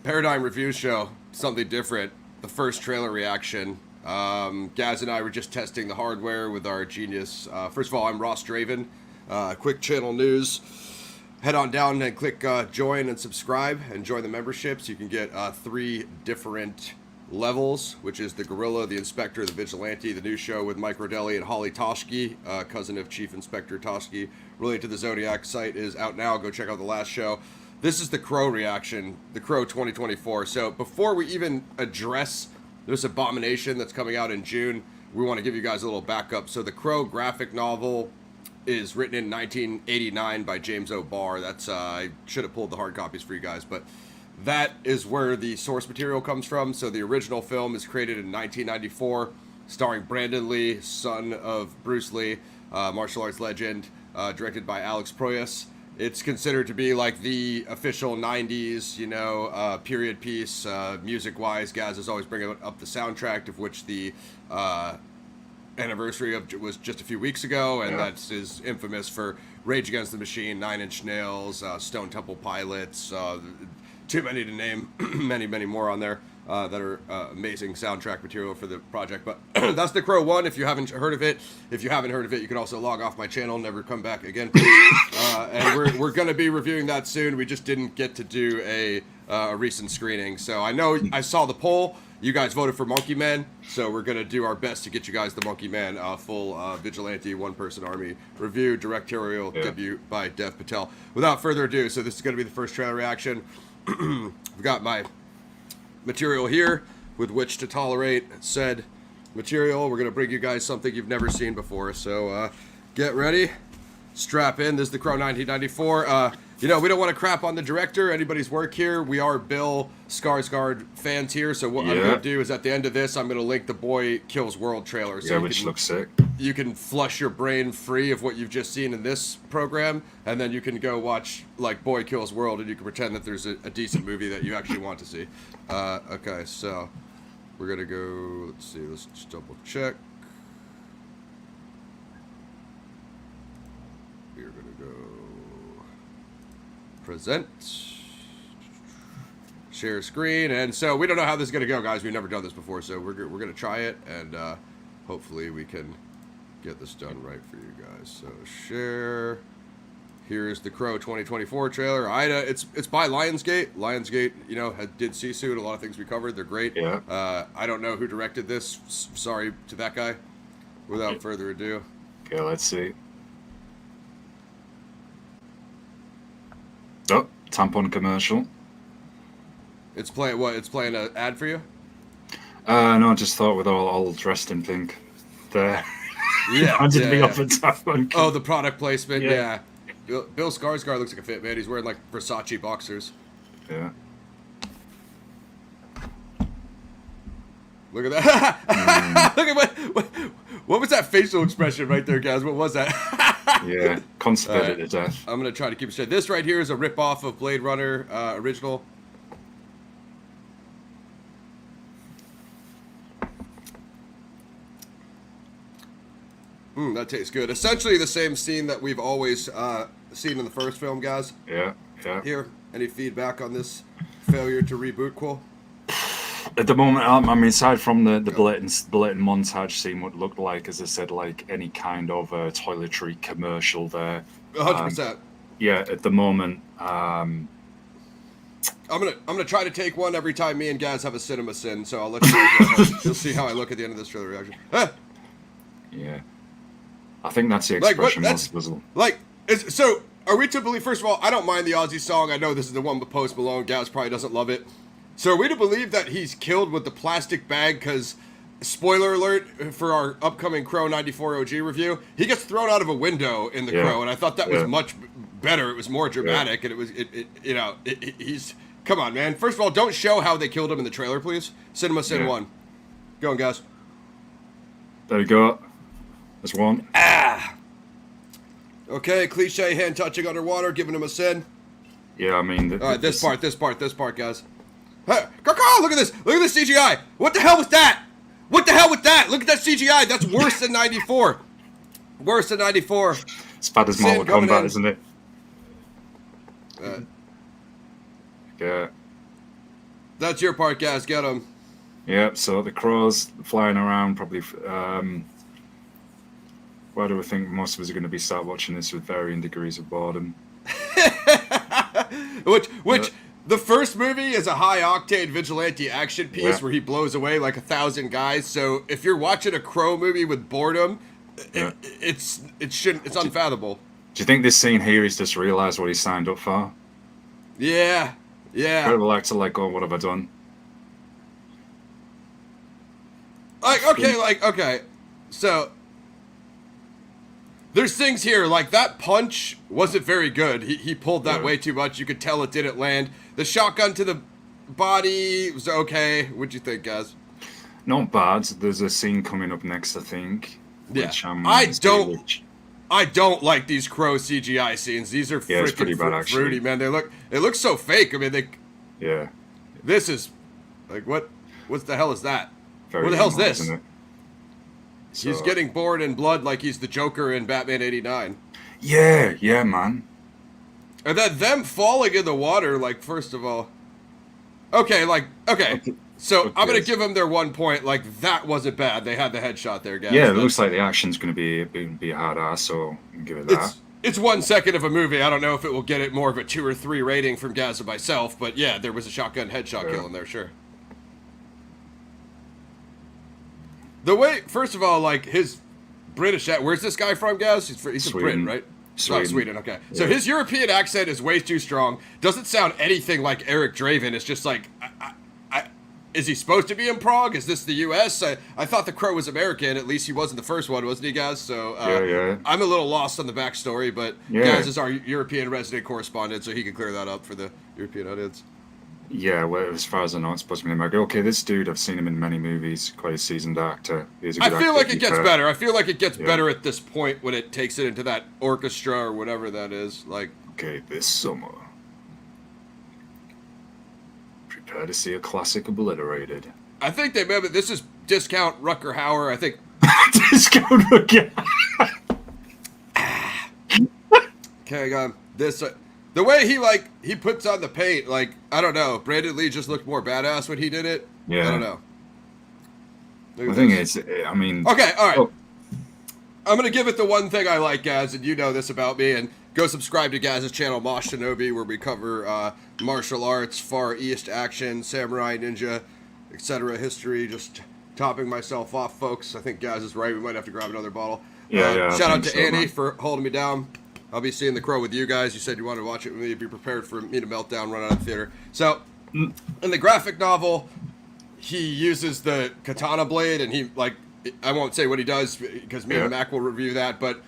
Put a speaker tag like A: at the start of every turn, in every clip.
A: Paradigm Review Show, something different. The first trailer reaction. Gaz and I were just testing the hardware with our genius. First of all, I'm Ross Draven. Quick channel news. Head on down and click join and subscribe and join the memberships. You can get 3 different levels, which is the Gorilla, the Inspector, the Vigilante, the new show with Mike Rodelli and Holly Toshke, cousin of Chief Inspector Toshke. Related to the Zodiac site is out now. Go check out the last show. This is the Crow reaction, the Crow 2024. So before we even address this abomination that's coming out in June, we want to give you guys a little backup. So the Crow graphic novel is written in 1989 by James O. Barr. That's I should have pulled the hard copies for you guys, but that is where the source material comes from. So the original film is created in 1994, starring Brandon Lee, son of Bruce Lee, martial arts legend, directed by Alex Proyas. It's considered to be like the official 90s, period piece, music-wise. Gaz is always bringing up the soundtrack, of which the anniversary of was just a few weeks ago, and that's is infamous for Rage Against the Machine, 9 Inch Nails, Stone Temple Pilots, too many to name, many more on there that are amazing soundtrack material for the project. But that's the Crow 1. If you haven't heard of it, you can also log off my channel, never come back again, and we're going to be reviewing that soon. We just didn't get to do a recent screening, so I know I saw the poll. You guys voted for Monkey Man, so we're going to do our best to get you guys the Monkey Man full vigilante one-person army review, directorial debut by Dev Patel. Without further ado, so this is going to be the first trailer reaction. I've got my material here with which to tolerate said material. We're going to bring you guys something you've never seen before, so get ready, strap in. This is the Crow 1994. We don't want to crap on the director, anybody's work here. We are Bill Skarsgård fans here, so what I'm going to do is at the end of this, I'm going to link the Boy Kills World trailer. So
B: which looks sick.
A: You can flush your brain free of what you've just seen in this program, and then you can go watch, like, Boy Kills World, and you can pretend that there's a decent movie that you actually want to see. Okay, so we're going to go, let's see, let's just double check. We're going to go present, share screen, and so we don't know how this is going to go, guys. We've never done this before, so we're going to try it, and hopefully we can get this done right for you guys. So share. Here's the Crow 2024 trailer. It's by Lionsgate. Lionsgate, did Sisu and a lot of things we covered. They're great.
B: Yeah.
A: I don't know who directed this. Sorry to that guy. Without further ado.
B: Okay, let's see. Oh, tampon commercial.
A: It's playing what? It's playing an ad for you?
B: No, I just thought with all dressed in pink. There.
A: Yeah.
B: I did me off a tampon.
A: Oh, the product placement. Yeah. Bill Skarsgård looks like a fit man. He's wearing like Versace boxers.
B: Yeah.
A: Look at that. Look at what was that facial expression right there, guys? What was that?
B: Yeah, constipated to death.
A: I'm going to try to keep it straight. This right here is a rip-off of Blade Runner original. That tastes good. Essentially the same scene that we've always seen in the first film, guys.
B: Yeah.
A: Here, any feedback on this failure to reboot, Quill?
B: At the moment, I mean, aside from the blatant montage scene, what looked like, as I said, like any kind of toiletry commercial there.
A: 100%.
B: Yeah, at the moment.
A: I'm gonna try to take one every time me and Gaz have a cinema sin, so I'll let you know. You'll see how I look at the end of this trailer reaction.
B: Yeah. I think that's the expression.
A: So are we to believe, first of all, I don't mind the Aussie song. I know this is the one with Post Malone. Gaz probably doesn't love it. So are we to believe that he's killed with the plastic bag? Because, spoiler alert for our upcoming Crow 94 OG review, he gets thrown out of a window in the Crow, and I thought that was much better. It was more dramatic, and it was, he's, come on, man. First of all, don't show how they killed him in the trailer, please. Cinema Sin 1. Go on, guys.
B: There we go. There's one.
A: Okay, cliche hand touching underwater, giving him a sin.
B: Yeah, I mean...
A: All right, this part, guys. Hey, look at this! Look at this CGI! What the hell was that? What the hell was that? Look at that CGI! That's worse than 94. Worse than 94.
B: It's bad as Mortal Kombat, isn't it? Yeah.
A: That's your part, Gaz. Get him.
B: Yep. So the crows flying around, probably. Why do we think most of us are going to be start watching this with varying degrees of boredom?
A: which the first movie is a high octane vigilante action piece where he blows away like 1,000 guys. So if you're watching a Crow movie with boredom, it's unfathomable.
B: Do you think this scene here he's just realized what he signed up for?
A: Yeah.
B: Incredible actor, like, oh, what have I done?
A: Okay. So there's things here, like that punch wasn't very good. He pulled that way too much. You could tell it didn't land. The shotgun to the body was okay. What'd you think, guys?
B: Not bad. There's a scene coming up next, I think.
A: Yeah.
B: Which
A: I don't like these Crow CGI scenes. These are freaking fruity, man. It looks so fake. I mean,
B: Yeah.
A: This is like what the hell is that?
B: Very
A: what the hell's
B: annoying,
A: this?
B: isn't it?
A: He's getting bored in blood like he's the Joker in Batman '89.
B: Yeah, man.
A: And then them falling in the water, like, first of all. Okay. So I'm going to give them their 1 point. Like, that wasn't bad. They had the headshot there, guys.
B: Yeah, it looks like the action's going to be a hard ass, so I'm gonna give it that.
A: It's 1 second of a movie. I don't know if it will get it more of a 2 or 3 rating from Gaz and myself, but yeah, there was a shotgun headshot kill in there, sure. The way, first of all, like, his British, where's this guy from, Gaz? He's a Brit, right? Sweden, okay. Yeah. So his European accent is way too strong. Doesn't sound anything like Eric Draven. It's just like, is he supposed to be in Prague? Is this the U.S.? I thought the Crow was American. At least he was in the first one, wasn't he, Gaz? So I'm a little lost on the backstory, but Gaz is our European resident correspondent, so he can clear that up for the European audience.
B: Yeah, well, as far as I know, it's supposed to be American. Okay, this dude, I've seen him in many movies. Quite a seasoned actor. He's a good
A: I feel
B: actor,
A: like it gets better. I feel like it gets better at this point when it takes it into that orchestra or whatever that is. Like,
B: okay, this summer, prepare to see a classic obliterated.
A: I think they remember this is discount Rutger Hauer. I think
B: discount Rutger.
A: Okay, this. The way he puts on the paint, like, I don't know. Brandon Lee just looked more badass when he did it.
B: Yeah.
A: I don't know.
B: The thing is, I mean...
A: Okay, all right. I'm going to give it the one thing I like, Gaz, and you know this about me, and go subscribe to Gaz's channel, Mosh Shinobi, where we cover martial arts, Far East action, samurai, ninja, etc. history. Just topping myself off, folks. I think Gaz is right. We might have to grab another bottle. Shout out to Annie for holding me down. I'll be seeing The Crow with you guys. You said you wanted to watch it with me. Be prepared for me to melt down, run out of the theater. So, in the graphic novel, he uses the katana blade, and he, like, I won't say what he does because me and Mac will review that, but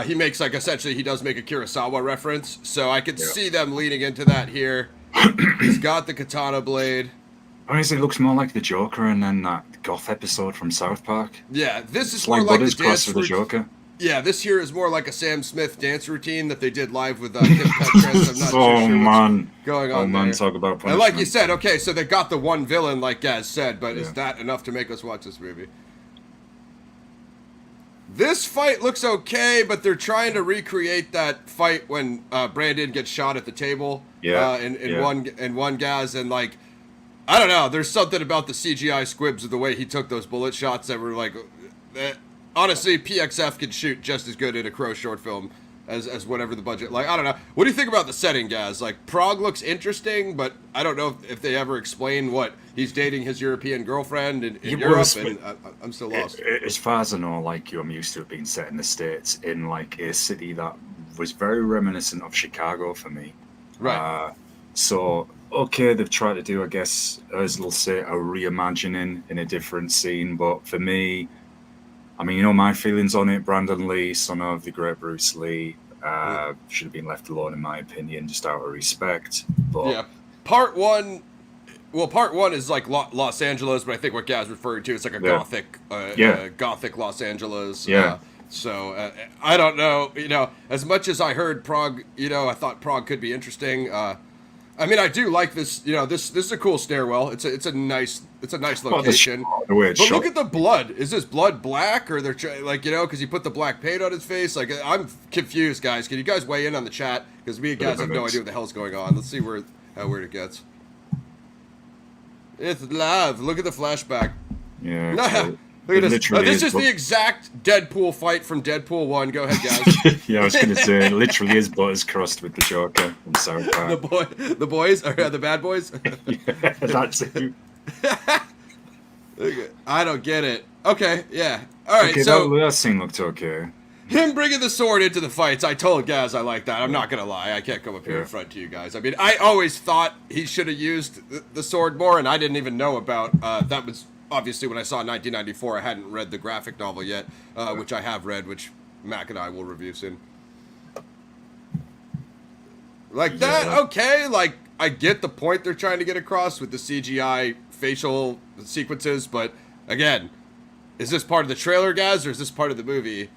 A: he makes, like, essentially he does make a Kurosawa reference. So I could see them leaning into that here. He's got the katana blade.
B: Honestly, it looks more like the Joker and then that goth episode from South Park.
A: Yeah, this is
B: it's
A: more like the dance
B: with the Joker.
A: Yeah, this here is more like a Sam Smith dance routine that they did live with Kim Petras. I'm not sure what's going on there.
B: Talk about punishment.
A: And like you said, okay, so they got the one villain, like Gaz said, but is that enough to make us watch this movie? This fight looks okay, but they're trying to recreate that fight when Brandon gets shot at the table. In one Gaz, and like, I don't know. There's something about the CGI squibs of the way he took those bullet shots that were like. Honestly, PXF could shoot just as good in a Crow short film as whatever the budget. Like, I don't know. What do you think about the setting, guys? Like, Prague looks interesting, but I don't know if they ever explain what he's dating his European girlfriend in Europe, and I'm still lost.
B: As far as I know, like, I'm used to it being set in the States, in, like, a city that was very reminiscent of Chicago for me.
A: Right.
B: So, okay, they've tried to do, I guess, as they'll say, a reimagining in a different scene, but for me... I mean, you know my feelings on it. Brandon Lee, son of the great Bruce Lee, should have been left alone, in my opinion, just out of respect. But
A: yeah, part one is like Los Angeles, but I think what Gaz referred to is like a gothic Los Angeles.
B: Yeah.
A: So I don't know. You know, as much as I heard Prague, you know, I thought Prague could be interesting. I mean, I do like this. You know, this is a cool stairwell. It's a nice location. But look at the blood. Is this blood black, or they're like, you know, because he put the black paint on his face? Like, I'm confused, guys. Can you guys weigh in on the chat? Because me and guys have no idea what the hell's going on. Let's see how weird it gets. It's love. Look at the flashback.
B: Yeah.
A: Nah,
B: So
A: look
B: it
A: at this.
B: literally
A: This is
B: but-
A: the exact Deadpool fight from Deadpool 1. Go ahead, guys.
B: yeah, I was going to say, it literally is butters crossed with the Joker from South Park.
A: The boys, or the bad boys.
B: Yeah, that's it.
A: I don't get it. Okay, yeah. All right,
B: Okay,
A: so
B: that scene looked okay.
A: him bringing the sword into the fights, I told Gaz I like that. I'm not gonna lie, I can't come up here in front to you guys. I mean, I always thought he should have used the sword more, and I didn't even know about that was obviously when I saw 1994. I hadn't read the graphic novel yet, which I have read, which Mac and I will review soon. Like that, okay. Like I get the point they're trying to get across with the CGI facial sequences, but again, is this part of the trailer, guys, or is this part of the movie?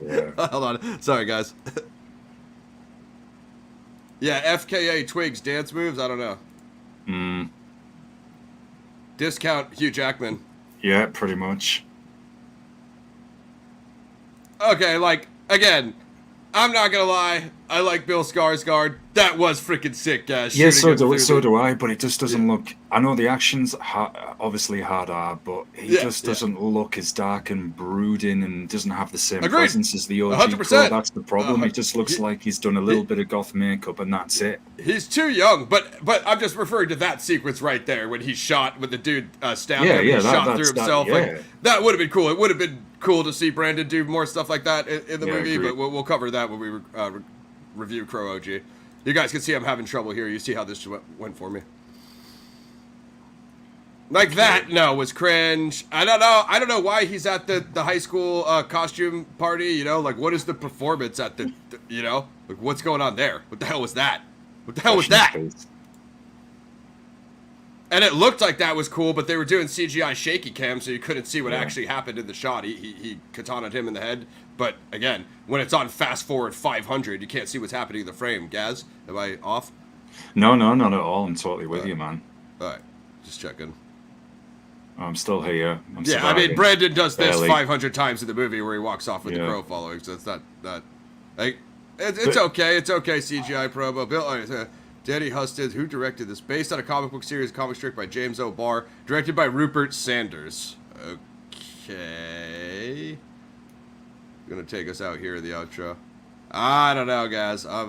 B: Yeah.
A: Hold on. Sorry, guys. Yeah, FKA Twigs dance moves? I don't know. Discount Hugh Jackman.
B: Yeah, pretty much.
A: Okay, like, again, I'm not gonna lie. I like Bill Skarsgård. That was freaking sick, guys.
B: Yeah,
A: shooting
B: so
A: him
B: do I, but it just doesn't look... I know the action's obviously hard R, but he just doesn't look as dark and brooding and doesn't have the same presence as the OG
A: 100%.
B: Crow. That's the problem. He just looks like he's done a little bit of goth makeup and that's it.
A: He's too young, but I'm just referring to that sequence right there when he shot, when the dude stabbed him and he shot through himself. Like, that would have been cool. It would have been cool to see Brandon do more stuff like that in the movie,
B: agreed.
A: but we'll cover that when we review Crow OG. You guys can see I'm having trouble here. You see how this went for me. Like that, no, was cringe. I don't know why he's at the high school costume party, you know? Like, what is the performance at the you know? Like, what's going on there? What the hell was that? What the hell was that? And it looked like that was cool, but they were doing CGI shaky cam, so you couldn't see what actually happened in the shot. He katanaed him in the head. But, again, when it's on fast forward 500, you can't see what's happening in the frame. Gaz, am I off?
B: No, not at all. I'm totally with you, man.
A: All right, just checking.
B: I'm still here. I'm
A: yeah,
B: surviving.
A: I mean, Brandon does this
B: Barely.
A: 500 times in the movie where he walks off with the crow following, so it's not like, it's okay. It's okay, CGI promo. Bill, Danny Husted, who directed this? Based on a comic book series, comic strip by James O. Barr, directed by Rupert Sanders. Okay. Gonna take us out here in the outro. I don't know, guys. I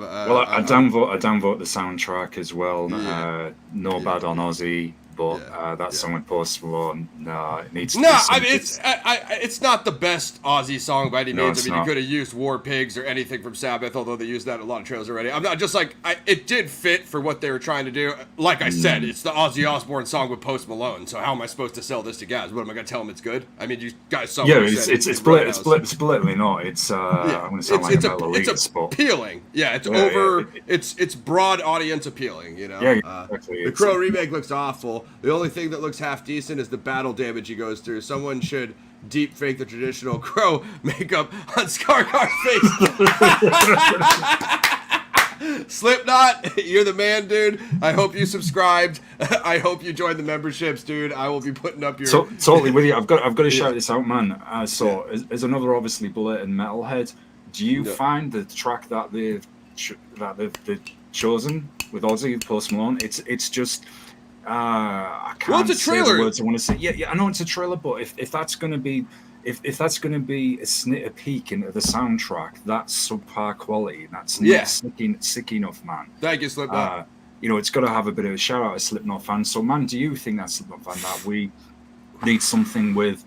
A: downvote the soundtrack as well. No bad on Ozzy, but that song with Post Malone, it needs to be I mean, it's not the best Ozzy song by any means. I mean, you could have used War Pigs or anything from Sabbath, although they used that in a lot of trailers already. I'm not just like, it did fit for what they were trying to do. Like I said, it's the Ozzy Osbourne song with Post Malone, so how am I supposed to sell this to guys? What, am I going to tell them it's good? I mean, you guys saw what
B: it's blatantly not. It's, I'm going to sound like a metal elite,
A: it's appealing. Yeah, it's it's broad audience appealing, you know?
B: Yeah, exactly.
A: The Crow remake looks awful. The only thing that looks half decent is the battle damage he goes through. Someone should deep fake the traditional Crow makeup on Skarsgård's face. Slipknot, you're the man, dude. I hope you subscribed. I hope you joined the memberships, dude. I will be putting up your...
B: Totally with you. I've got to shout this out, man. As another obviously blatant metalhead, do you find the track that they've chosen with Ozzy Post Malone, it's just... I can't say the words I want to say. Yeah, I know it's a trailer, but if that's going to be a peek into the soundtrack, that's subpar quality. That's not sick enough, man.
A: Thank you, Slipknot.
B: It's got to have a bit of a shout out to Slipknot fans. So, man, do you think that Slipknot fan that we need something with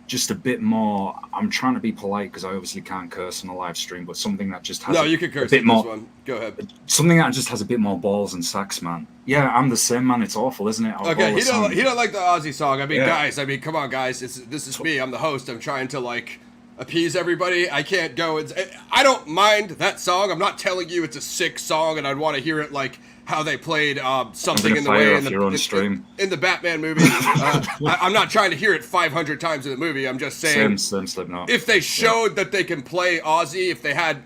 B: just a bit more? I'm trying to be polite because I obviously can't curse on a live stream, but something that just has
A: you can curse
B: a bit more.
A: This one. Go ahead.
B: Something that just has a bit more balls and sax, man. Yeah, I'm the same, man. It's awful, isn't it?
A: Okay, he don't like the Ozzy song. I mean, guys. I mean, come on, guys. This is me. I'm the host. I'm trying to appease everybody. I can't go. I don't mind that song. I'm not telling you it's a sick song, and I'd want to hear it how they played something in the way in the Batman movie. I'm not trying to hear it 500 times in the movie. I'm just saying,
B: same Slipknot.
A: If they showed that they can play Ozzy, if they had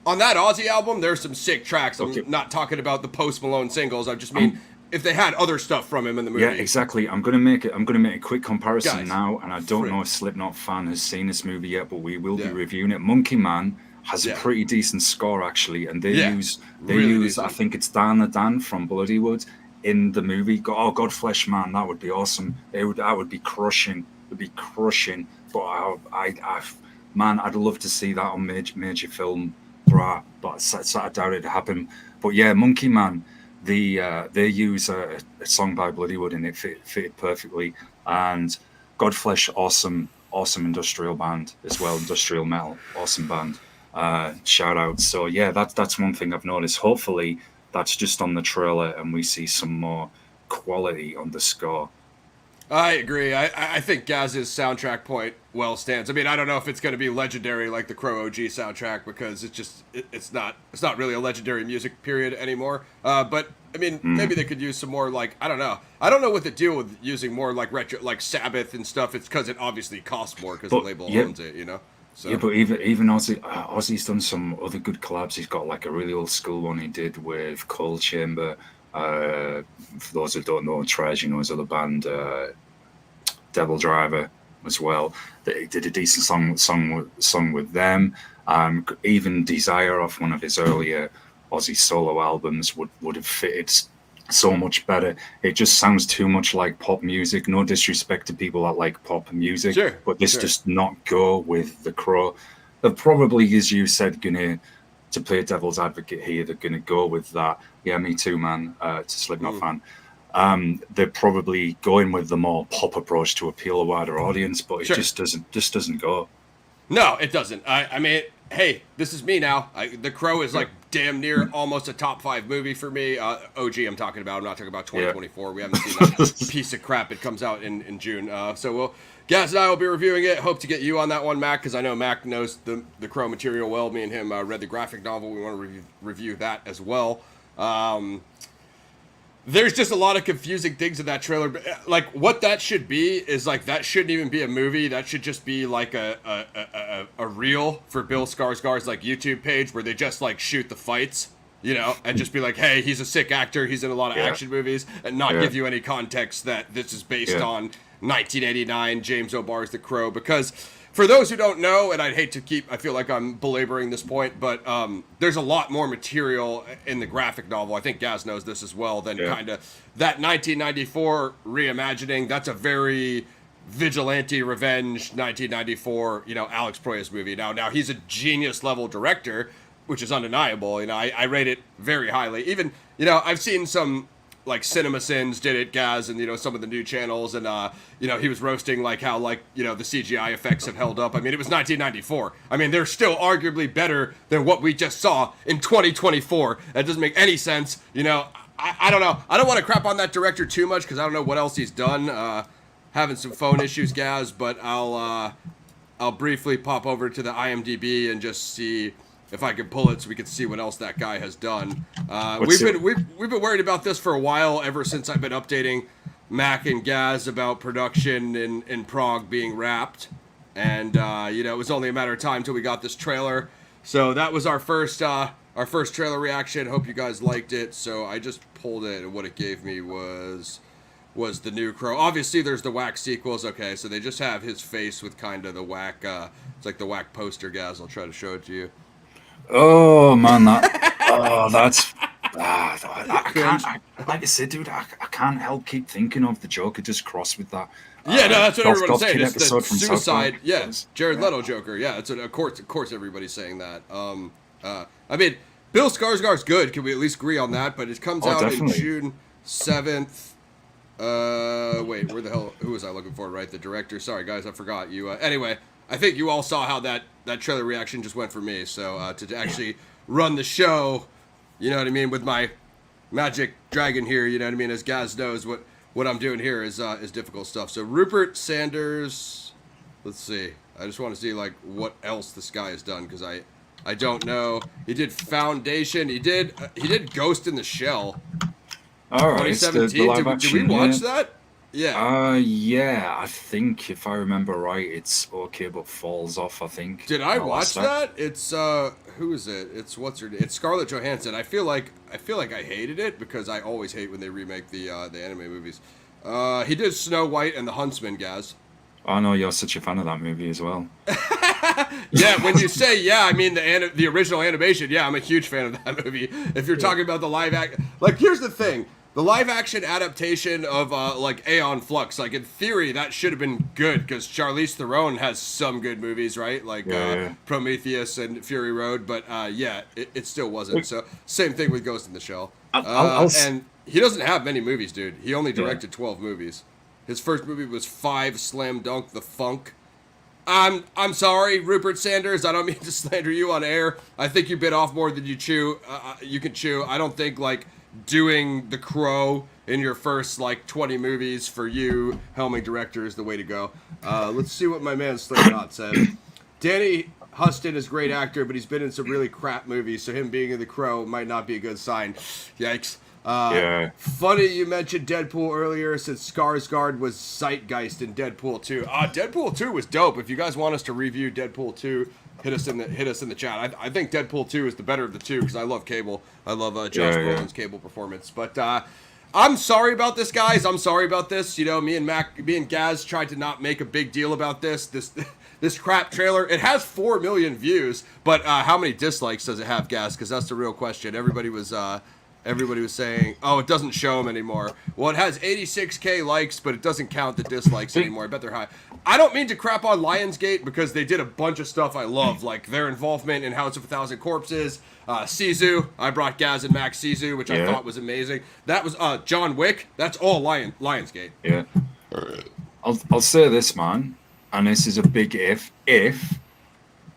A: on that Ozzy album, there's some sick tracks. I'm not talking about the Post Malone singles. I just mean if they had other stuff from him in the movie.
B: Yeah, exactly. I'm gonna make a quick comparison now, and I don't know if Slipknot fan has seen this movie yet, but we will be reviewing it. Monkey Man has a
A: Yeah.
B: pretty decent score actually, and they
A: Yeah,
B: use
A: really
B: I
A: decent.
B: think it's Dan from Bloodywood in the movie. Oh, Godflesh, man, that would be awesome. That would be crushing. It'd be crushing. But man, I'd love to see that on major film, but I doubt it'd happen. But yeah, Monkey Man, they use a song by Bloodywood and it fitted perfectly. And Godflesh, awesome industrial band as well, industrial metal, awesome band. Shout out. So yeah, that's one thing I've noticed. Hopefully, that's just on the trailer and we see some more quality on the score.
A: I agree. I think Gaz's soundtrack point well stands. I mean, I don't know if it's going to be legendary like the Crow OG soundtrack because it's not really a legendary music period anymore. But I mean, maybe they could use some more like I don't know. I don't know what the deal with using more like retro like Sabbath and stuff. It's because it obviously costs more because the label owns it. You know. So.
B: Yeah, but even Ozzy's done some other good collabs. He's got like a really old school one he did with Cold Chamber. For those who don't know, Trash, his other band, Devil Driver, as well. They did a decent song with them. Even Desire off one of his earlier Ozzy solo albums would have fitted so much better. It just sounds too much like pop music. No disrespect to people that like pop music,
A: Sure,
B: but this does not go with the Crow. They're probably, as you said, to play devil's advocate here, they're gonna go with that. Yeah, me too, man. To Slipknot fan. They're probably going with the more pop approach to appeal a wider audience, but it just doesn't go.
A: No, it doesn't. I mean, hey, this is me now. The Crow is like damn near almost a top 5 movie for me. OG, I'm talking about. I'm not talking about 2024. Yeah. We haven't seen that piece of crap. It comes out in June. So Gaz and I will be reviewing it. Hope to get you on that one, Mac, because I know Mac knows the Crow material well. Me and him read the graphic novel. We want to review that as well. There's just a lot of confusing things in that trailer. Like, what that should be is, like, that shouldn't even be a movie. That should just be, like, a reel for Bill Skarsgård's, like, YouTube page where they just, like, shoot the fights, and just be like, hey, he's a sick actor. He's in a lot of action movies. And not give you any context that this is based on 1989 James O'Barr's The Crow. Because for those who don't know, and I'd hate to I feel like I'm belaboring this point, but there's a lot more material in the graphic novel. I think Gaz knows this as well, than kind of that 1994 reimagining. That's a very vigilante revenge 1994, Alex Proyas movie. Now he's a genius level director, which is undeniable. I rate it very highly. Even, I've seen some like Cinema Sins did it, Gaz, and some of the new channels, and he was roasting like how the CGI effects have held up. I mean, it was 1994. I mean, they're still arguably better than what we just saw in 2024. That doesn't make any sense. I don't know. I don't want to crap on that director too much because I don't know what else he's done. Having some phone issues, Gaz, but I'll briefly pop over to the IMDb and just see if I can pull it so we can see what else that guy has done. We've been worried about this for a while, ever since I've been updating Mac and Gaz about production in Prague being wrapped. And it was only a matter of time till we got this trailer. So that was our first trailer reaction. Hope you guys liked it. So I just pulled it, and what it gave me was the new Crow. Obviously, there's the whack sequels. Okay, so they just have his face with kind of the whack. It's like the whack poster, Gaz. I'll try to show it to you.
B: Oh man, that's I can't. Like I said, dude, I can't help keep thinking of the Joker just crossed with that.
A: Yeah, no, that's what everyone's saying. It's the
B: from
A: suicide. Yeah, Jared Leto Joker. Yeah, it's of course, everybody's saying that. I mean, Bill Skarsgård's good. Can we at least agree on that? But it comes out
B: definitely.
A: in June 7th. Wait, where the hell? Who was I looking for? Right, the director. Sorry, guys, I forgot you. Anyway, I think you all saw how that trailer reaction just went for me. So to actually run the show, you know what I mean, with my magic dragon here, you know what I mean, as Gaz knows what I'm doing here is difficult stuff. So Rupert Sanders, let's see. I just want to see like what else this guy has done because I don't know. He did Foundation. He did Ghost in the Shell.
B: All right,
A: 2017. Did we watch that? Yeah.
B: Yeah, I think if I remember right, it's okay, but falls off. I think.
A: Did I watch that? It's who is it? It's It's Scarlett Johansson. I feel like I hated it because I always hate when they remake the anime movies. He did Snow White and the Huntsman, Gaz.
B: I know you're such a fan of that movie as well.
A: Yeah, when you say yeah, I mean the original animation. Yeah, I'm a huge fan of that movie. If you're talking about the live act, like here's the thing. The live action adaptation of like Aeon Flux, like in theory that should have been good because Charlize Theron has some good movies, right? Like Prometheus and Fury Road, but yeah, it still wasn't. So same thing with Ghost in the Shell. And he doesn't have many movies, dude. He only directed 12 movies. His first movie was 5 Slam Dunk the Funk. I'm sorry, Rupert Sanders. I don't mean to slander you on air. I think you bit off more than you chew. You can chew. I don't think like doing The Crow in your first like 20 movies for you, helming director, is the way to go. Let's see what my man Slipknot said. Danny Huston is a great actor, but he's been in some really crap movies, so him being in The Crow might not be a good sign. Yikes. Funny you mentioned Deadpool earlier, since Skarsgård was Zeitgeist in Deadpool 2. Deadpool 2 was dope. If you guys want us to review Deadpool 2, hit us in the chat. I think Deadpool 2 is the better of the two because I love Cable. I love Josh Brolin's Cable performance. But I'm sorry about this, guys. I'm sorry about this. You know, me and Gaz tried to not make a big deal about this. This crap trailer. It has 4 million views, but how many dislikes does it have, Gaz? Because that's the real question. Everybody was saying, oh, it doesn't show them anymore. Well, it has 86K likes, but it doesn't count the dislikes anymore. I bet they're high. I don't mean to crap on Lionsgate because they did a bunch of stuff I love, like their involvement in House of a Thousand Corpses, Sisu. I brought Gaz and Max Sisu, which I thought was amazing. That was John Wick. That's all Lionsgate.
B: Yeah. I'll say this, man, and this is a big if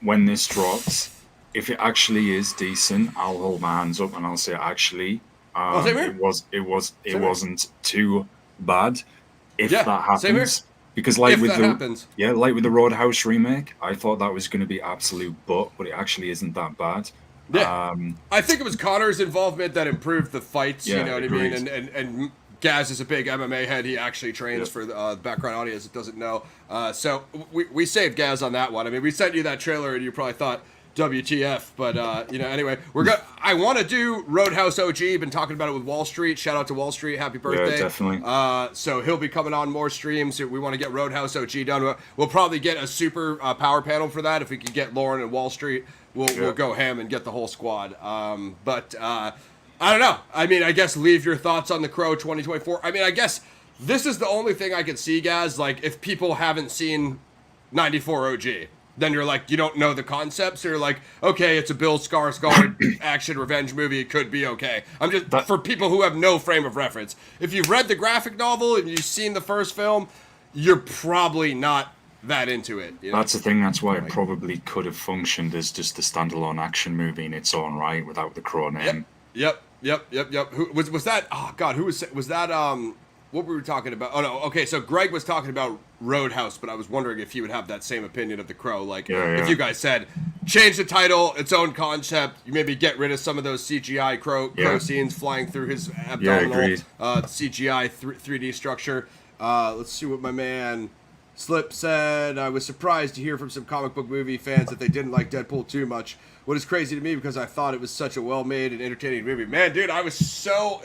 B: when this drops, if it actually is decent, I'll hold my hands up and I'll say actually, it wasn't too bad. If that happens, because like with the Roadhouse remake, I thought that was going to be absolute but it actually isn't that bad.
A: Yeah, I think it was Connor's involvement that improved the fights. You know what I mean? And Gaz is a big MMA head. He actually trains for the background audience that doesn't know. So we saved Gaz on that one. I mean, we sent you that trailer and you probably thought, WTF, but anyway, I want to do Roadhouse OG. Been talking about it with Wall Street. Shout out to Wall Street, happy birthday.
B: Yeah, definitely.
A: So he'll be coming on more streams. We want to get Roadhouse OG done. We'll probably get a super power panel for that. If we can get Lauren and Wall Street, we'll go ham and get the whole squad. But I don't know. I mean, I guess leave your thoughts on The Crow 2024. I mean, I guess this is the only thing I can see, guys. Like, if people haven't seen 94 OG, then you're like, you don't know the concepts. So you're like, okay, it's a Bill Skarsgård action revenge movie. It could be okay. I'm just for people who have no frame of reference. If you've read the graphic novel and you've seen the first film, you're probably not that into it. You know?
B: That's the thing. That's why it probably could have functioned as just a standalone action movie in its own right without the Crow name.
A: Yep. Who was that? Oh God, who was that? What were we talking about? Oh no, okay. So Greg was talking about Roadhouse, but I was wondering if he would have that same opinion of The Crow. Like, if you guys said change the title, its own concept, you maybe get rid of some of those CGI crow scenes flying through his abdominal, CGI 3D structure. Let's see what my man Slip said. I was surprised to hear from some comic book movie fans that they didn't like Deadpool too much. What is crazy to me because I thought it was such a well-made and entertaining movie. Man, dude, I was so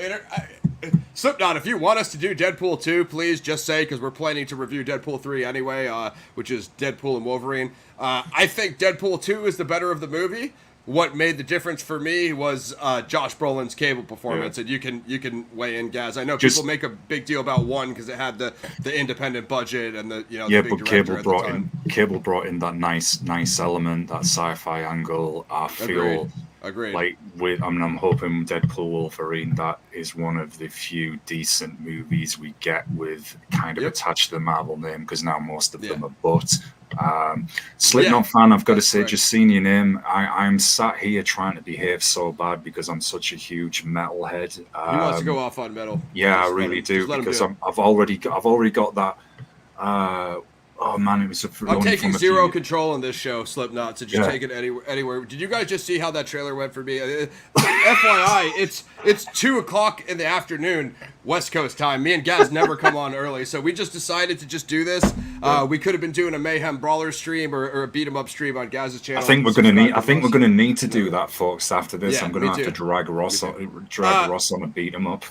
A: Slipknot, if you want us to do Deadpool 2, please just say, because we're planning to review Deadpool 3 anyway, which is Deadpool and Wolverine. I think Deadpool 2 is the better of the movie. What made the difference for me was Josh Brolin's Cable performance, and you can weigh in, Gaz. I know people make a big deal about 1 because it had the independent budget and the the big director
B: Cable brought in that nice element, that sci-fi angle. I feel
A: Agreed.
B: Like I'm hoping Deadpool Wolverine, that is one of the few decent movies we get with kind of attached to the Marvel name, because now most of them are but. Slipknot fan, I've got to say, just seeing your name, I'm sat here trying to behave so bad because I'm such a huge metalhead.
A: He wants to go off on metal.
B: Yeah, I really do, because I've already got that. Oh man, it was
A: I'm taking zero control in this show, Slipknot, so just take it anywhere. Did you guys just see how that trailer went for me? FYI, it's 2:00 in the afternoon, West Coast time. Me and Gaz never come on early, so we just decided to just do this. We could have been doing a Mayhem Brawler stream or a Beat 'em Up stream on Gaz's channel.
B: I think we're gonna need to do that, folks. After this, I'm gonna have to drag Ross on a Beat 'em Up.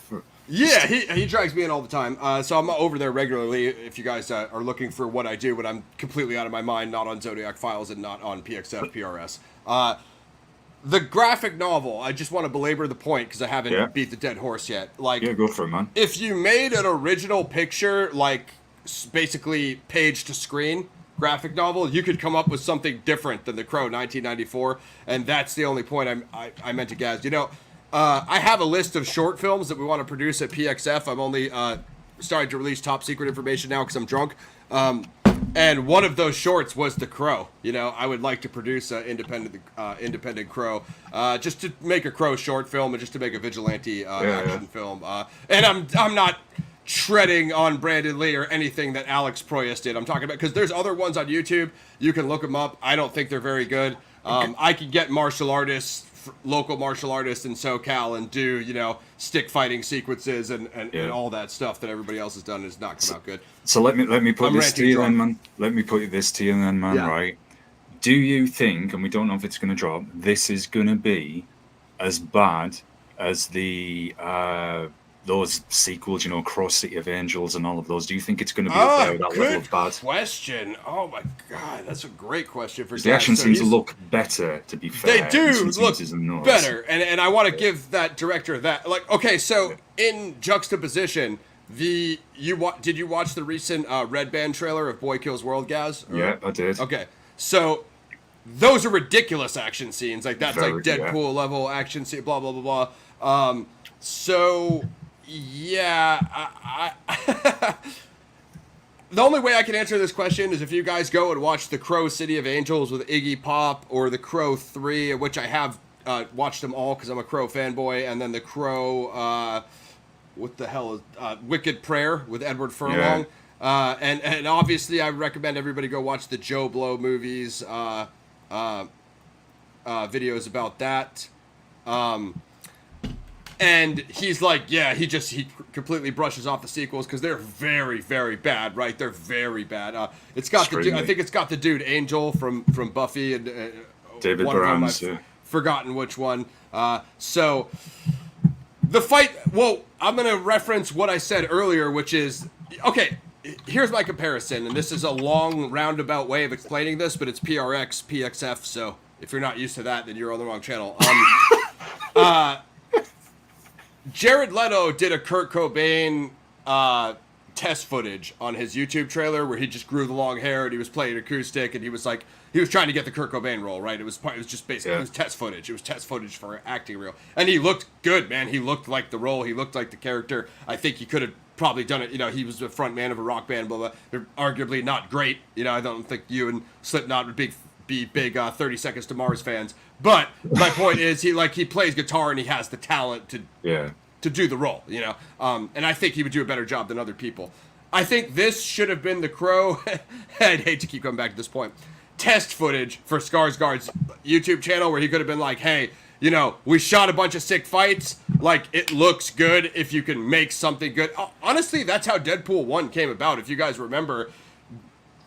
A: Yeah, he drags me in all the time. So I'm over there regularly if you guys are looking for what I do when I'm completely out of my mind, not on Zodiac Files and not on PXF, PRS. The graphic novel, I just want to belabor the point because I haven't
B: Yeah.
A: beat the dead horse yet. Like,
B: Yeah, go for it, man.
A: if you made an original picture, like basically page to screen graphic novel, you could come up with something different than The Crow 1994, and that's the only point I meant to Gaz. You know, I have a list of short films that we want to produce at PXF. I'm only starting to release top secret information now because I'm drunk. And one of those shorts was The Crow. You know, I would like to produce an independent Crow, just to make a Crow short film and just to make a vigilante action film. And I'm not treading on Brandon Lee or anything that Alex Proyas did. I'm talking about because there's other ones on YouTube. You can look them up. I don't think they're very good. I could get martial artists, local martial artists in SoCal and do, you know, stick fighting sequences and all that stuff that everybody else has done has not come out good.
B: So let me put this to you then, man. Let me put this to you then, man, right? Do you think, and we don't know if it's going to drop, this is going to be as bad as the those sequels, you know, Cross City of Angels and all of those? Do you think it's going to be up there with that level of bad?
A: Question. Oh my God, that's a great question for
B: the action scenes look better, to be fair.
A: They do look better, and I want to give that director that. Like, okay, so in juxtaposition, did you watch the recent Red Band trailer of Boy Kills World, Gaz?
B: Yeah, I did.
A: Okay, so those are ridiculous action scenes. Like that's like Deadpool level action scene. Blah blah blah blah. So. Yeah, the only way I can answer this question is if you guys go and watch The Crow City of Angels with Iggy Pop or The Crow 3, which I have watched them all because I'm a Crow fanboy, and then The Crow, what the hell is Wicked Prayer with Edward Furlong. Yeah. And obviously I recommend everybody go watch the Joe Blow movies, videos about that. And he's like, yeah, he completely brushes off the sequels because they're very, very bad, right? They're very bad. It's got I think it's got the dude Angel from Buffy and
B: David Brown's.
A: Forgotten which one. So the fight. Well, I'm gonna reference what I said earlier, which is okay. Here's my comparison, and this is a long roundabout way of explaining this, but it's PRX, PXF. So if you're not used to that, then you're on the wrong channel. Jared Leto did a Kurt Cobain test footage on his YouTube trailer where he just grew the long hair and he was playing acoustic and he was trying to get the Kurt Cobain role, right? It was just basically it was test footage. It was test footage for acting reel, and he looked good, man. He looked like the role. He looked like the character. I think he could have probably done it. You know, he was the front man of a rock band, blah blah. They're arguably not great. You know, I don't think you and Slipknot would be big 30 Seconds to Mars fans. But my point is, he plays guitar and he has the talent to do the role, you know. And I think he would do a better job than other people. I think this should have been The Crow. I'd hate to keep coming back to this point. Test footage for Skarsgård's YouTube channel where he could have been like, hey, you know, we shot a bunch of sick fights. Like, it looks good if you can make something good. Honestly, that's how Deadpool 1 came about. If you guys remember,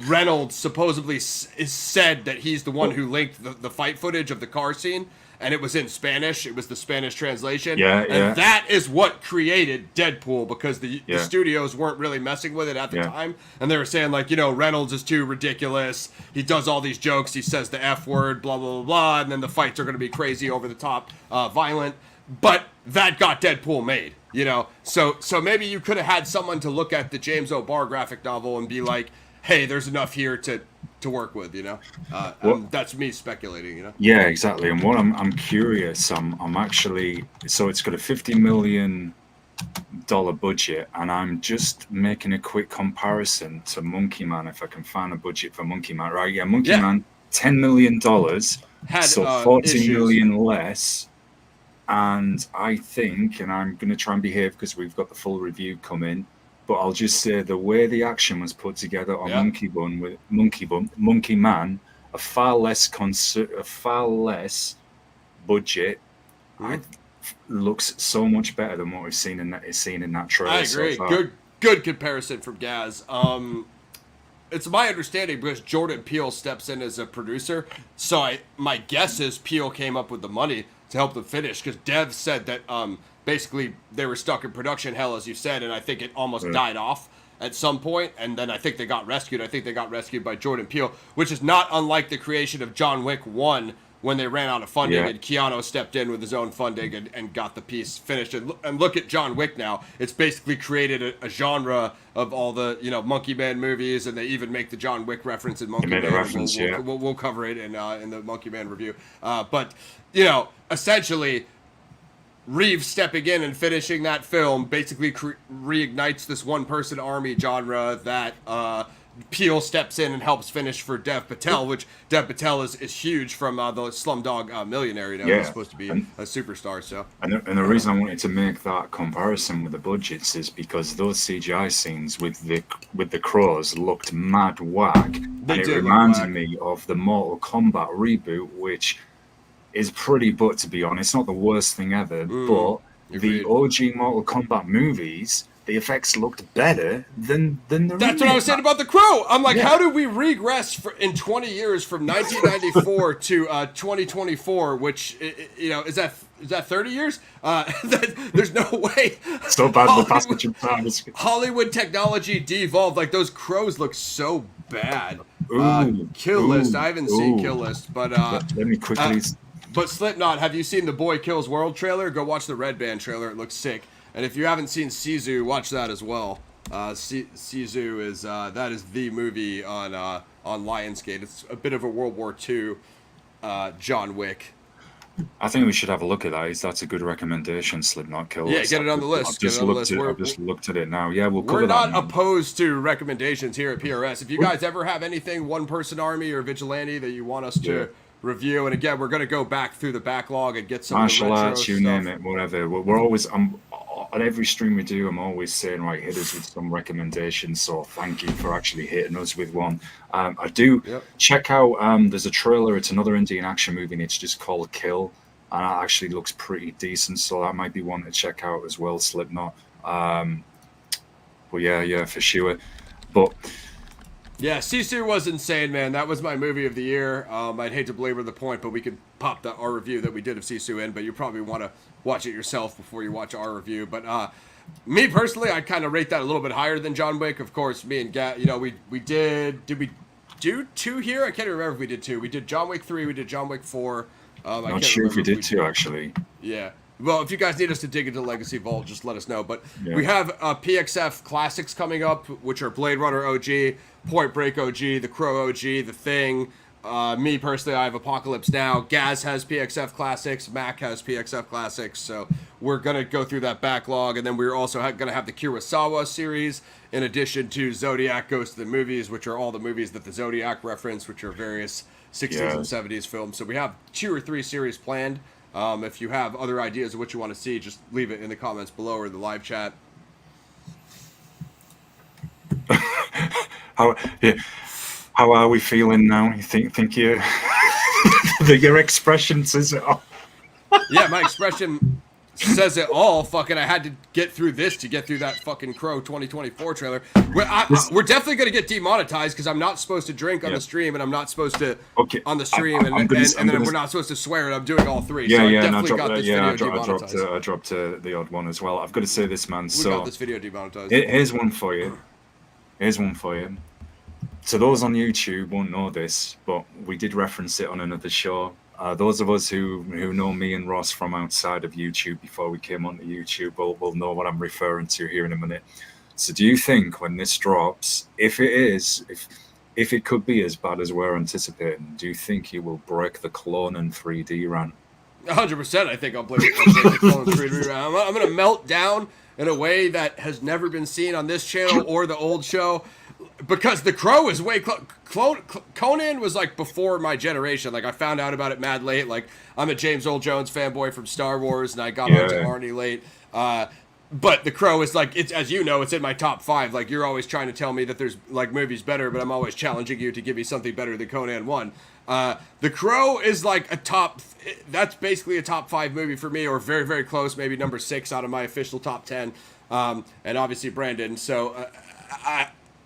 A: Reynolds supposedly is said that he's the one who linked the fight footage of the car scene, and it was in Spanish. It was the Spanish translation. And that is what created Deadpool, because the studios weren't really messing with it at the time, and they were saying, like, you know, Reynolds is too ridiculous. He does all these jokes. He says the F word, blah, blah, blah, blah, and then the fights are going to be crazy, over the top, violent. But that got Deadpool made, you know? So maybe you could have had someone to look at the James O'Barr graphic novel and be like, hey, there's enough here to work with, you know. That's me speculating, you know.
B: Yeah, exactly. And what I'm curious. I'm actually, so it's got a $50 million budget, and I'm just making a quick comparison to Monkey Man, if I can find a budget for Monkey Man. Right? Yeah, Monkey Man, $10 million,
A: had
B: so 40 million less. And I think, and I'm going to try and behave because we've got the full review coming, but I'll just say the way the action was put together on Monkey Man, a far less budget, looks so much better than what we've seen in that trailer.
A: I agree. So good comparison from Gaz. It's my understanding, because Jordan Peele steps in as a producer, so my guess is Peele came up with the money. to help them finish, because Dev said that basically they were stuck in production hell, as you said, and I think it almost died off at some point, and then I think they got rescued. I think they got rescued by Jordan Peele, which is not unlike the creation of John Wick 1 when they ran out of funding, and Keanu stepped in with his own funding and got the piece finished. And look at John Wick now. It's basically created a genre of all the, Monkey Man movies, and they even make the John Wick reference in Monkey Man. We'll cover it in the Monkey Man review. But, essentially, Reeves stepping in and finishing that film basically reignites this one-person army genre that Peele steps in and helps finish for Dev Patel, which Dev Patel is huge from the Slumdog Millionaire. He's supposed to be a superstar. So,
B: and the reason I wanted to make that comparison with the budgets is because those CGI scenes with the crows looked mad whack, and it reminded me of the Mortal Kombat reboot, which is pretty, but to be honest, not the worst thing ever. But the OG Mortal Kombat movies, the effects looked better than the
A: That's what I was saying about The Crow. I'm like, how did we regress in 20 years from 1994 to 2024, which, is that 30 years? There's no way.
B: So bad the passage of time.
A: Hollywood technology devolved. Like, those crows look so bad. Kill List. I haven't seen Kill List, but
B: let me quickly.
A: But Slipknot, have you seen the Boy Kills World trailer? Go watch the Red Band trailer. It looks sick. And if you haven't seen Sisu, watch that as well. Sisu is that is the movie on Lionsgate. It's a bit of a World War II John Wick.
B: I think we should have a look at that. That's a good recommendation, Slipknot Kill.
A: Yeah, get it on the list.
B: I've just looked at it now. Yeah, we'll cover that.
A: We're not opposed to recommendations here at PRS. If you guys ever have anything, one-person army or vigilante that you want us to review, and again, we're going to go back through the backlog and get some
B: martial arts, you name it, whatever. We're always on every stream we do. I'm always saying, right, hit us with some recommendations. So thank you for actually hitting us with one. I do check out. There's a trailer. It's another Indian action movie, and it's just called Kill, and it actually looks pretty decent. So that might be one to check out as well. Slipknot. But yeah, for sure. But.
A: Yeah, Sisu was insane, man. That was my movie of the year. I'd hate to belabor the point, but we could pop our review that we did of Sisu in, but you probably want to watch it yourself before you watch our review. But me personally, I'd kind of rate that a little bit higher than John Wick. Of course, me and Gat, we did we do 2 here? I can't remember if we did 2. We did John Wick 3, we did John Wick 4.
B: Not sure if we did 2, actually.
A: Yeah. Well, if you guys need us to dig into Legacy Vault, just let us know. But we have PXF classics coming up, which are Blade Runner OG, Point Break OG, The Crow OG, The Thing. Me, personally, I have Apocalypse Now. Gaz has PXF classics. Mac has PXF classics. So we're going to go through that backlog. And then we're also going to have the Kurosawa series, in addition to Zodiac Ghost of the Movies, which are all the movies that the Zodiac reference, which are various 60s and 70s films. So we have 2 or 3 series planned. If you have other ideas of what you want to see, just leave it in the comments below or in the live chat.
B: How are we feeling now? You think you your expression says it all?
A: Yeah, my expression says it all. Fucking, I had to get through this to get through that fucking Crow 2024 trailer. We're definitely going to get demonetized because I'm not supposed to drink on the stream, and I'm not supposed to on the stream, and then we're not supposed to swear, and I'm doing all 3.
B: Yeah,
A: so
B: yeah,
A: I definitely got this video demonetized.
B: I dropped the odd one as well. I've got to say this, man.
A: We got this video demonetized.
B: Here's one for you. So those on YouTube won't know this, but we did reference it on another show. Those of us who know me and Ross from outside of YouTube before we came onto YouTube will know what I'm referring to here in a minute. So do you think when this drops, if it could be as bad as we're anticipating, do you think you will break the clone in 3D run?
A: 100%. I think I'll break the clone in 3D run. I'm going to melt down in a way that has never been seen on this channel or the old show. Because The Crow is way Conan was like before my generation. Like I found out about it mad late. Like I'm a James Earl Jones fanboy from Star Wars, and I got onto Arnie late. But The Crow is like, it's, as you know, it's in my top 5. Like you're always trying to tell me that there's like movies better, but I'm always challenging you to give me something better than Conan 1. The Crow is like that's basically a top 5 movie for me, or very, very close, maybe number 6 out of my official top 10. And obviously Brandon. So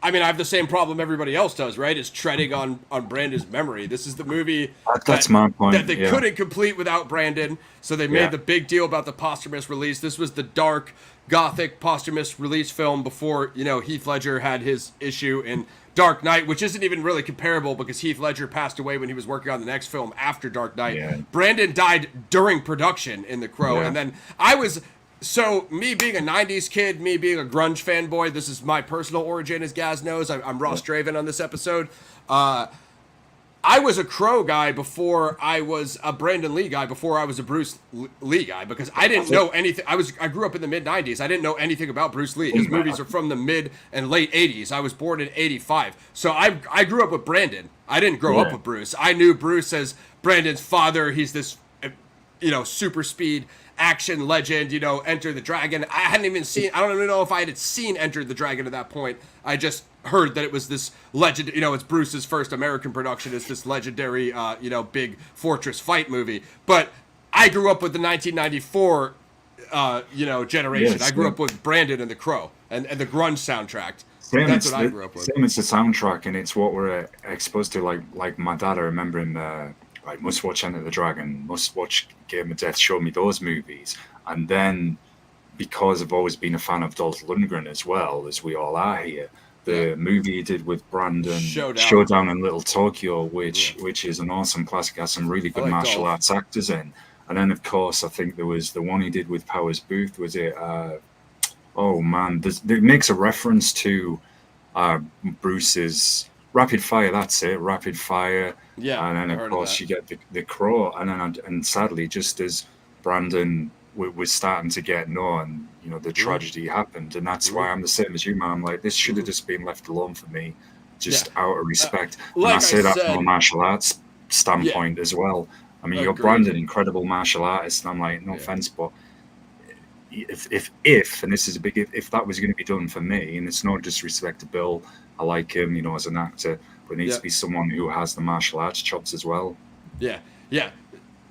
A: I mean, I have the same problem everybody else does, right? Is treading on Brandon's memory. This is the movie
B: That's my point.
A: that they couldn't complete without Brandon, so they made the big deal about the posthumous release. This was the dark, gothic posthumous release film before, you know, Heath Ledger had his issue in Dark Knight, which isn't even really comparable because Heath Ledger passed away when he was working on the next film after Dark Knight.
B: Yeah.
A: Brandon died during production in The Crow, and then I was... So, me being a 90s kid, me being a grunge fanboy, this is my personal origin, as Gaz knows. I'm Ross Draven on this episode. I was a Crow guy before I was a Brandon Lee guy, before I was a Bruce Lee guy, because I didn't know anything. I grew up in the mid-90s. I didn't know anything about Bruce Lee. His movies are from the mid and late 80s. I was born in 85. So I grew up with Brandon. I didn't grow up with Bruce. I knew Bruce as Brandon's father. He's this, you know, super speed action legend, you know, Enter the Dragon. I hadn't even seen, I don't even know if I had seen Enter the Dragon at that point. I just heard that it was this legend, you know, it's Bruce's first American production. It's this legendary, you know, big fortress fight movie. But I grew up with the 1994, you know, generation. I grew up with Brandon and The Crow and the grunge soundtrack. That's what I grew up with.
B: Same as the soundtrack, and it's what we're exposed to. Like my dad, I remember him. I must watch Enter the Dragon, must watch Game of Death, show me those movies. And then, because I've always been a fan of Dolph Lundgren as well, as we all are here, the movie he did with Brandon, Showdown in Little Tokyo, which is an awesome classic, has some really good martial arts actors in. And then, of course, I think there was the one he did with Powers Booth, was it? Oh, man, it makes a reference to Bruce's Rapid Fire, that's it, Rapid Fire.
A: Yeah,
B: and then of course you get the Crow, and sadly, just as Brandon was starting to get known, you know, the tragedy happened, and that's why I'm the same as you, man. I'm like, this should have just been left alone for me, just out of respect. And I say that from a martial arts standpoint as well. I mean, you're Brandon, incredible martial artist, and I'm like, no offense, but if and this is a big if that was going to be done for me, and it's no disrespect to Bill, I like him, you know, as an actor, but it needs to be someone who has the martial arts chops as well. Yeah.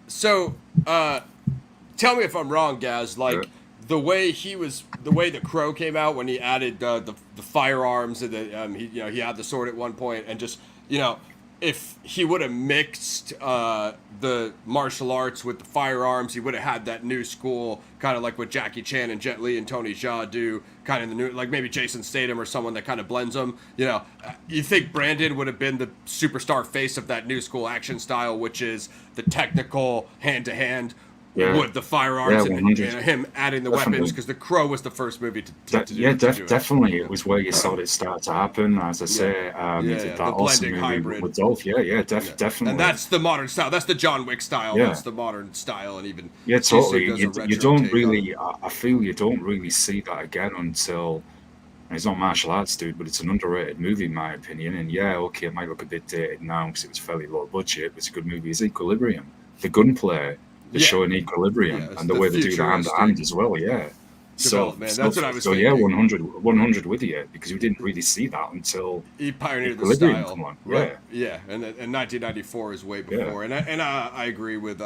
A: So, tell me if I'm wrong, Gaz. Like the way the Crow came out when he added the firearms and he had the sword at one point, and just, you know, if he would have mixed the martial arts with the firearms, he would have had that new school, kind of like what Jackie Chan and Jet Li and Tony Jaa do, kind of the new, like maybe Jason Statham or someone that kind of blends them. You know, you think Brandon would have been the superstar face of that new school action style, which is the technical hand-to-hand with the firearms and him adding the weapons, because the Crow was the first movie to do it.
B: Definitely. It was where you saw it start to happen. As I say, that
A: the blending hybrid
B: with Dolph. Definitely.
A: And that's the modern style. That's the John Wick style. That's the modern style, and even
B: totally. You don't really. I feel you don't really see that again until. It's not martial arts, dude, but it's an underrated movie in my opinion. And it might look a bit dated now because it was fairly low budget, but it's a good movie. It's Equilibrium. The gunplay. They're showing equilibrium, and the way they do the hand-to-hand as well, So,
A: that's what I was
B: thinking. 100 with you, because we didn't really see that until
A: he pioneered the
B: Equilibrium
A: style.
B: Come on.
A: And 1994 is way before. I agree with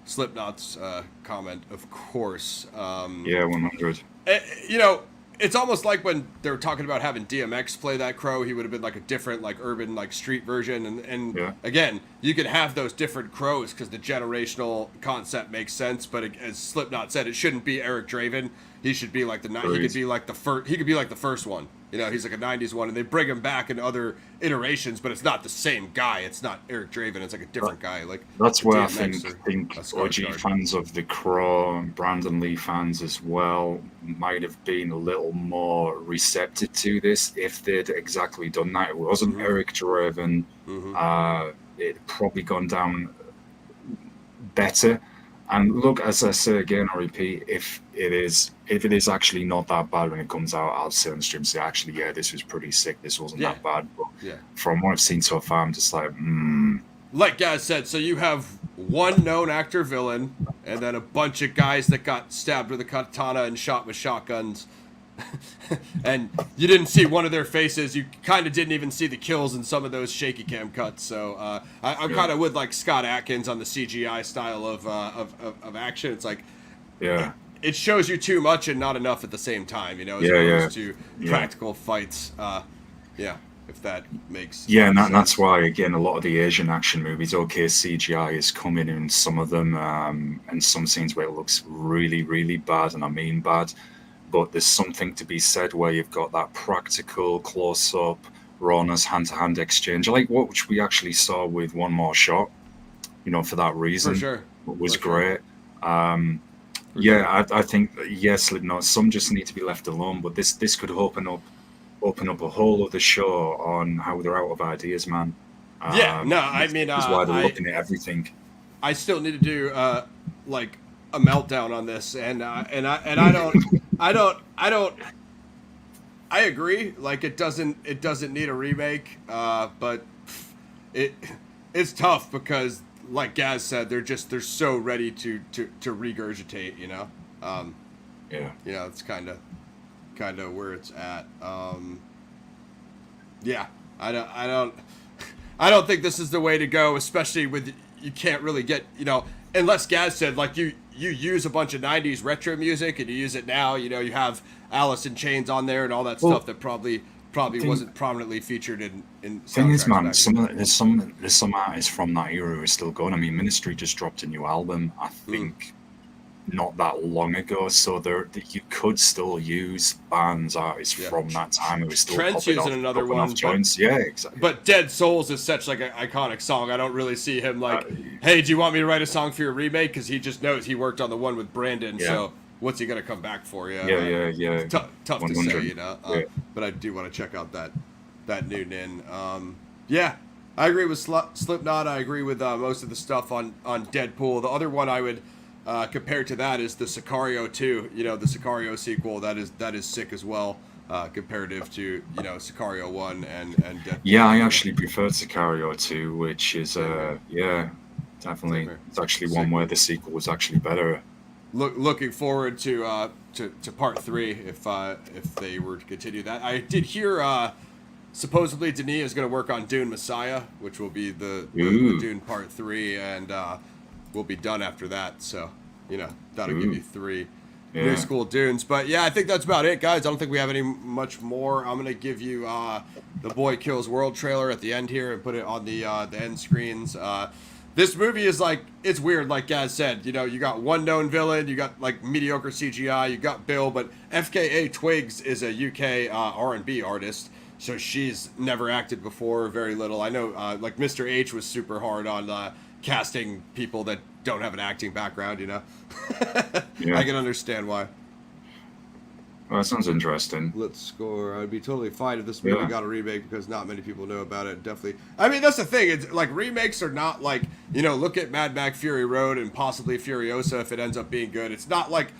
A: Slipknot's comment, of course.
B: 100.
A: You know, it's almost like when they were talking about having DMX play that Crow, he would have been like a different, like urban, like street version. And again, you could have those different Crows because the generational concept makes sense. But as Slipknot said, it shouldn't be Eric Draven. He should be like he could be like the first. He could be like the first one. You know, he's like a '90s one, and they bring him back in other iterations, but it's not the same guy. It's not Eric Draven. It's like a different guy. Like
B: that's where I think OG fans of The Crow and Brandon Lee fans as well might have been a little more receptive to this if they'd exactly done that. It wasn't Eric Draven. It'd probably gone down better. And look, as I say again, I repeat, if it is actually not that bad when it comes out, I'll say on the stream, actually, this was pretty sick. This wasn't that bad. But from what I've seen so far, I'm just like,
A: Like Gaz said, so you have one known actor villain, and then a bunch of guys that got stabbed with a katana and shot with shotguns. And you didn't see one of their faces. You kind of didn't even see the kills in some of those shaky cam cuts. So I'm kind of with like Scott Adkins on the CGI style of action. It's like, it shows you too much and not enough at the same time, you know, as opposed to practical fights. Yeah, if that makes
B: Yeah, and
A: sense.
B: that's why, again, a lot of the Asian action movies, okay, CGI is coming in some of them, and some scenes where it looks really, really bad, and I mean bad, but there's something to be said where you've got that practical close-up, rawness, hand-to-hand exchange, like what which we actually saw with One More Shot, for that
A: For
B: reason,
A: sure.
B: it was
A: For sure.
B: great. Um,
A: For
B: yeah,
A: sure.
B: I think that, yes, Slipknot, some just need to be left alone, but this could open up a whole other show on how they're out of ideas, man.
A: Yeah. No, I
B: This
A: mean,
B: is why they're looking at everything.
A: I still need to do like a meltdown on this, and I don't. I agree. Like it doesn't need a remake, but it it's tough because, like Gaz said, they're so ready to regurgitate. Um,
B: Yeah.
A: it's kind of where it's at. Yeah, I don't think this is the way to go, especially with you can't really get unless Gaz said like you use a bunch of '90s retro music and you use it now. You have Alice in Chains on there and all that
B: Well,
A: stuff that probably
B: thing
A: wasn't prominently featured in
B: thing is,
A: soundtracks
B: man,
A: back in the day.
B: there's some artists from that era who are still going. I mean, Ministry just dropped a new album, I
A: Mm.
B: think, not that long ago. So that you could still use bands, artists
A: Yeah,
B: from that time who are still
A: Trent's using another
B: popping off
A: one, but
B: joints. Yeah, exactly.
A: Dead Souls is such like an iconic song. I don't really see him
B: Uh,
A: like, hey, do you want me to write a song for your remake? Because he just knows he worked on the one with Brandon.
B: yeah,
A: So what's he gonna come back for? Yeah,
B: yeah.
A: tough to say,
B: 100. Yeah.
A: But I do want to check out that new Nin. Yeah, I agree with Slipknot. I agree with most of the stuff on Deadpool. The other one I would compare to that is the Sicario 2. The Sicario sequel. That is sick as well. Comparative to Sicario 1 and
B: Yeah,
A: Deadpool.
B: I actually prefer Sicario 2, which is
A: Same here.
B: yeah,
A: Same
B: definitely.
A: here.
B: It's actually
A: Sick.
B: one where the sequel was actually better.
A: Looking forward to part 3 if they were to continue that. I did hear supposedly Denis is going to work on Dune Messiah, which will be the
B: Ooh,
A: Dune part 3, and we'll be done after that. So that'll give you
B: ooh,
A: 3 new
B: yeah.
A: school Dunes. But yeah, I think that's about it, guys. I don't think we have any much more. I'm gonna give you the Boy Kills World trailer at the end here and put it on the end screens. This movie is like, it's weird, like Gaz said. You got one known villain, you got like mediocre CGI, you got Bill, but FKA Twigs is a UK R&B artist, so she's never acted before, very little. I know like Mr. H was super hard on casting people that don't have an acting background. I
B: Yeah.
A: can understand why.
B: Well, that sounds interesting.
A: Let's score. I'd be totally fine if this movie
B: Yeah.
A: got a remake because not many people know about it. Definitely. I mean, that's the thing. It's like remakes are not like, look at Mad Max Fury Road and possibly Furiosa if it ends up being good. It's not like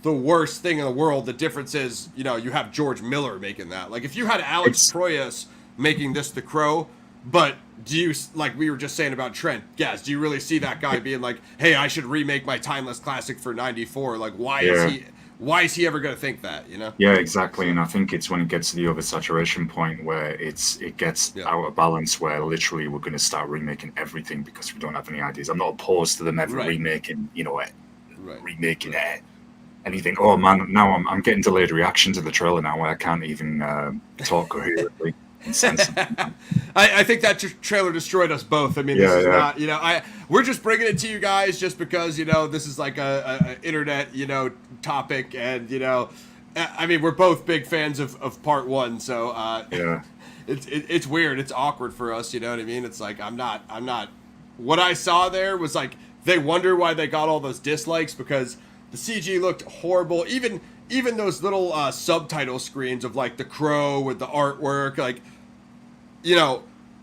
A: the worst thing in the world. The difference is, you have George Miller making that. Like if you had Alex
B: It's
A: Proyas making this The Crow, but do you, like we were just saying about Trent, Gaz, do you really see that guy being like, hey, I should remake my timeless classic for 94? Like,
B: yeah.
A: why is he ever going to think that?
B: Yeah, exactly.
A: So,
B: And I think it's when it gets to the oversaturation point where it gets
A: yeah.
B: out of balance, where literally we're going to start remaking everything because we don't have any ideas. I'm not opposed to them ever
A: Right.
B: remaking,
A: Right.
B: remaking
A: Right.
B: anything. Oh man, now I'm getting delayed reaction to the trailer now where I can't even talk coherently and sensibly.
A: I think that trailer destroyed us both. I mean, this
B: Yeah,
A: is
B: yeah.
A: not, we're just bringing it to you guys just because, this is like a internet, topic. And, I mean, we're both big fans of part 1. So,
B: Yeah.
A: it's weird. It's awkward for us. You know what I mean? It's like, I'm not, what I saw there was like, they wonder why they got all those dislikes because the CG looked horrible. Even those little subtitle screens of like The Crow with the artwork, like,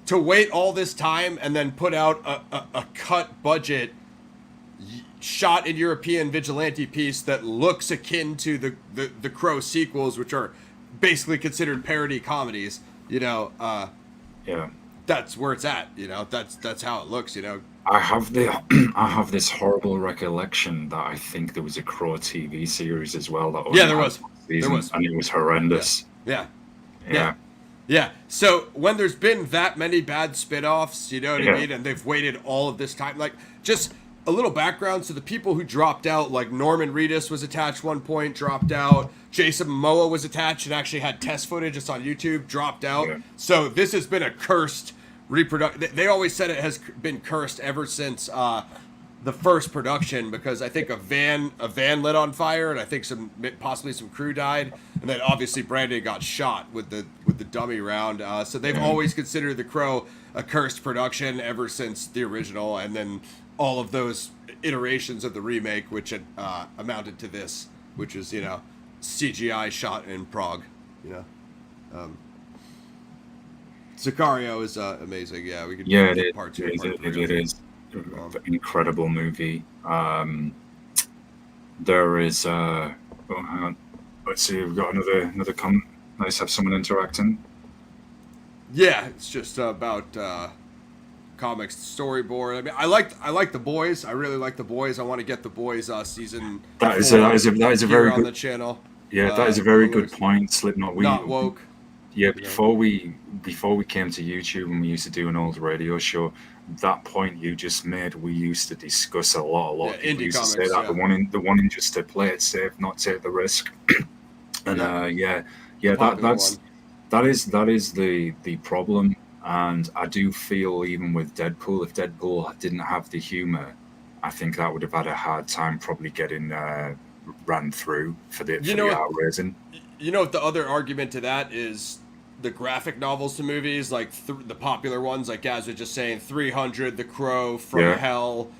A: to wait all this time and then put out a cut budget shot in European vigilante piece that looks akin to the Crow sequels, which are basically considered parody comedies.
B: Yeah.
A: That's where it's at. That's how it looks.
B: I have I have this horrible recollection that I think there was a Crow TV series as well that only
A: Yeah, there
B: had
A: was.
B: one
A: There
B: season,
A: was.
B: and it was
A: Yeah,
B: horrendous.
A: yeah, yeah.
B: Yeah.
A: Yeah. So when there's been that many bad spin-offs, you know what I
B: Yeah.
A: mean, and they've waited all of this time, like just a little background. So the people who dropped out, like Norman Reedus was attached one point, dropped out. Jason Momoa was attached and actually had test footage. It's on YouTube, dropped out.
B: Yeah.
A: So this has been a cursed reproduction. They always said it has been cursed ever since the first production, because I think a van lit on fire, and I think possibly some crew died, and then obviously Brandon got shot with the dummy round. So they've always considered The Crow a cursed production ever since the original, and then all of those iterations of the remake, which had amounted to this, which is, you know, CGI shot in Prague, you know. Sicario is amazing. Yeah, we could do part two.
B: It is an incredible movie. There is hang on. Let's see, we've got another comment. Nice to have someone interacting.
A: Yeah, it's just about comics storyboard. I mean, I like The Boys. I really like The Boys. I want to get The Boys season.
B: That is a very
A: on
B: good
A: the channel.
B: Yeah, that is a very good point, Slipknot.
A: Not woke.
B: Yeah, before we came to YouTube and we used to do an old radio show, that point you just made, we used to discuss a lot.
A: Yeah,
B: People
A: indie
B: used
A: comics,
B: to say that the one just to play it safe, not take the risk. And that is the problem. And I do feel, even with Deadpool, if Deadpool didn't have the humor, I think that would have had a hard time probably getting ran through for the outraising.
A: You know what the other argument to that is? The graphic novels to movies, like the popular ones, like Gaz was just saying, 300, The Crow, From Hell,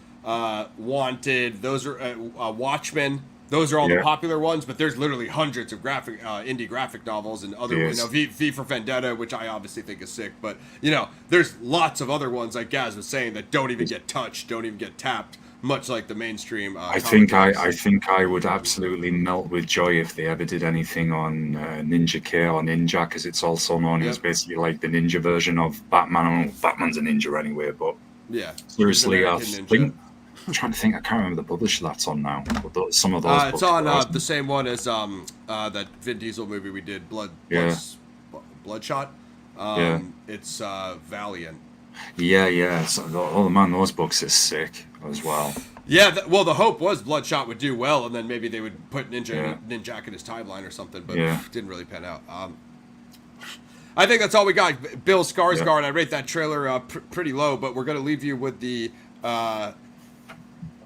A: Wanted, those are Watchmen. Those are all the popular ones, but there's literally hundreds of indie graphic novels and other, you know, V for Vendetta, which I obviously think is sick, but, you know, there's lots of other ones, like Gaz was saying, that don't even get touched, don't even get tapped, much like the mainstream.
B: I think I would absolutely melt with joy if they ever did anything on Ninja K or Ninja, because it's also known as basically like the ninja version of Batman. I don't know, Batman's a ninja anyway, but seriously, I'm trying to think. I can't remember the publisher that's on now. But some of those.
A: It's on the same one as that Vin Diesel movie we did, Bloodshot. It's Valiant.
B: Yeah. So, those books are sick as well.
A: Yeah, the hope was Bloodshot would do well, and then maybe they would put Ninja in his timeline or something, but didn't really pan out. I think that's all we got. Bill Skarsgård, I rate that trailer pretty low, but we're going to leave you with the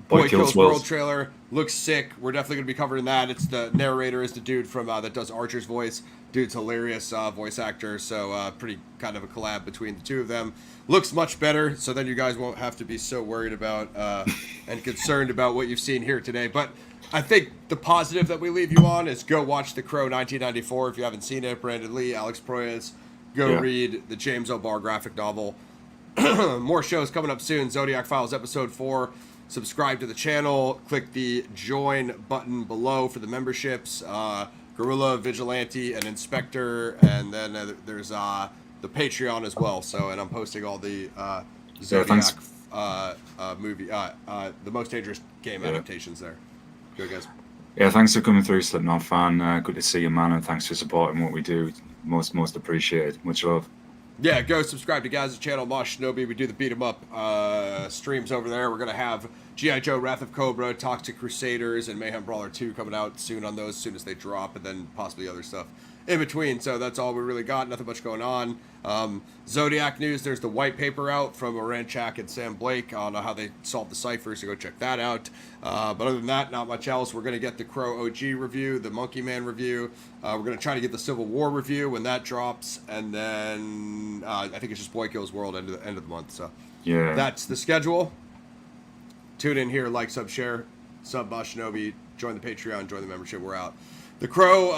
A: Boy Kills World trailer. Looks sick. We're definitely going to be covering that. It's the narrator is the dude from that does Archer's voice. Dude's hilarious voice actor, so pretty kind of a collab between the two of them. Looks much better, so then you guys won't have to be so worried about and concerned about what you've seen here today. But I think the positive that we leave you on is go watch The Crow 1994 if you haven't seen it. Brandon Lee, Alex Proyas. Go read the James O'Barr graphic novel. More shows coming up soon. Zodiac Files Episode 4. Subscribe to the channel. Click the join button below for the memberships. Gorilla, Vigilante, and Inspector, and then there's the Patreon as well. So, and I'm posting all the Zodiac movie, the Most Dangerous Game adaptations there. Good guys.
B: Yeah, thanks for coming through, Slipknot fan. Good to see you, man, and thanks for supporting what we do. Most appreciated. Much love.
A: Yeah, go subscribe to Gaz's channel, Mosh Shinobi. We do the beat 'em up streams over there. We're gonna have G.I. Joe, Wrath of Cobra, Toxic Crusaders, and Mayhem Brawler 2 coming out soon on those, as soon as they drop, and then possibly other stuff in between. So that's all we really got. Nothing much going on. Zodiac news, there's the white paper out from Oranchak and Sam Blake on how they solved the cipher, so go check that out. But other than that, not much else. We're going to get the Crow OG review, the Monkey Man review. We're going to try to get the Civil War review when that drops, and then I think it's just Boy Kills World end of the month. So that's the schedule. Tune in here, like, sub, share, sub Shinobi, join the Patreon, join the membership. We're out. The Crow,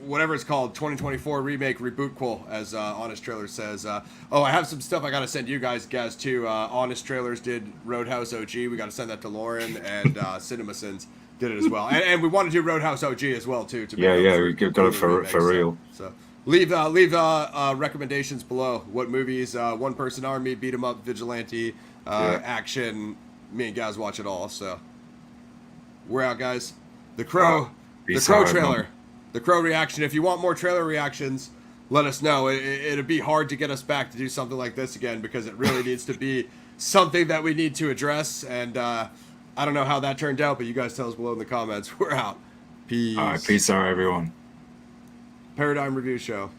A: whatever it's called, 2024 remake rebootquel, as Honest Trailers says. I have some stuff I got to send you guys too. Honest Trailers did Roadhouse OG. We got to send that to Lauren, and CinemaSins did it as well. And we want to do Roadhouse OG as well too. We got it for real. So leave recommendations below. What movies? One Person Army, Beat 'em Up, Vigilante, action. Me and guys watch it all. So we're out, guys. The Crow. The Crow trailer. The Crow reaction. If you want more trailer reactions, let us know. It'd be hard to get us back to do something like this again, because it really needs to be something that we need to address. And I don't know how that turned out, but you guys tell us below in the comments. We're out. Peace.
B: All right, peace out, everyone.
A: Paradigm Review Show.